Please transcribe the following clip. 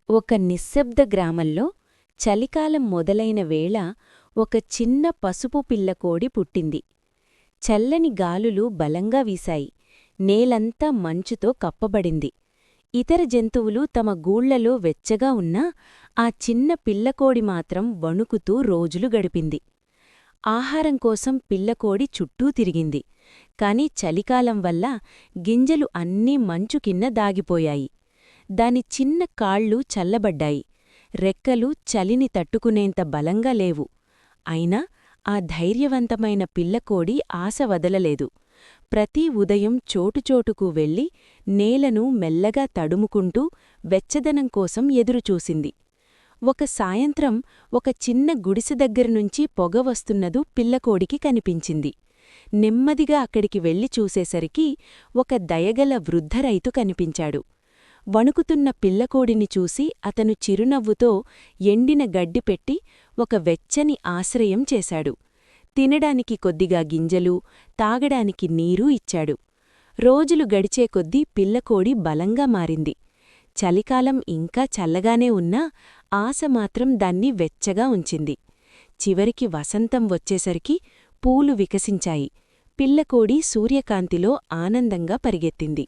ఒక నిశ్శబ్ద గ్రామంలో చలికాలం మొదలైన వేళ ఒక చిన్న పసుపు పిల్లకోడి పుట్టింది. చల్లని గాలులు బలంగా వీశాయి. నేలంతా మంచుతో కప్పబడింది. ఇతర జంతువులు తమ గూళ్లలో వెచ్చగా ఉన్నా ఆ చిన్న పిల్లకోడి మాత్రం వణుకుతూ రోజులు గడిపింది. ఆహారం కోసం పిల్లకోడి చుట్టూ తిరిగింది. కాని చలికాలం వల్ల గింజలు అన్నీ మంచు కింద దాగిపోయాయి. దాని చిన్న కాళ్ళు చల్లబడ్డాయి. రెక్కలు చలిని తట్టుకునేంత బలంగా లేవు. అయినా ఆ ధైర్యవంతమైన పిల్లకోడి ఆశ వదలలేదు. ప్రతి ఉదయం చోటుచోటుకు వెళ్లి నేలను మెల్లగా తడుముకుంటూ వెచ్చదనం కోసం ఎదురుచూసింది. ఒక సాయంత్రం ఒక చిన్న గుడిసె దగ్గరనుంచి పొగ వస్తున్నదు పిల్లకోడికి కనిపించింది. నెమ్మదిగా అక్కడికి వెళ్లి చూసేసరికి ఒక దయగల వృద్ధ రైతు కనిపించాడు. వణుకుతున్న పిల్లకోడిని చూసి అతను చిరునవ్వుతో ఎండిన గడ్డి పెట్టి ఒక వెచ్చని ఆశ్రయం చేశాడు. తినడానికి కొద్దిగా గింజలు, తాగడానికి నీరు ఇచ్చాడు. రోజులు గడిచే కొద్దీ పిల్లకోడి బలంగా మారింది. చలికాలం ఇంకా చల్లగానే ఉన్నా ఆశ మాత్రం దాన్ని వెచ్చగా ఉంచింది. చివరికి వసంతం వచ్చేసరికి పూలు వికసించాయి. పిల్లకోడి సూర్యకాంతిలో ఆనందంగా పరిగెత్తింది.